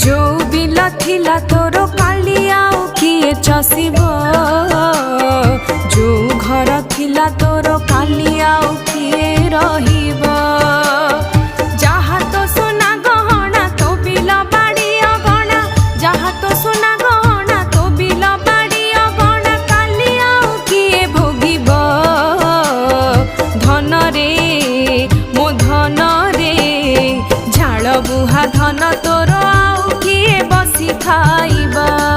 जो बिल थिला तोर काली आउ किए चसिब जो घर थिला तोर काली आउ किए रहिब जहा तो सोना गहना तो बिल बाड़ी अगणा जहा तो सोना गहना तो बिल बाड़ी अगणा काली आउ किए भोगिब धन रे मो धन रे झाड़ बुहा धन तोर आउ किए बसी खाइबा।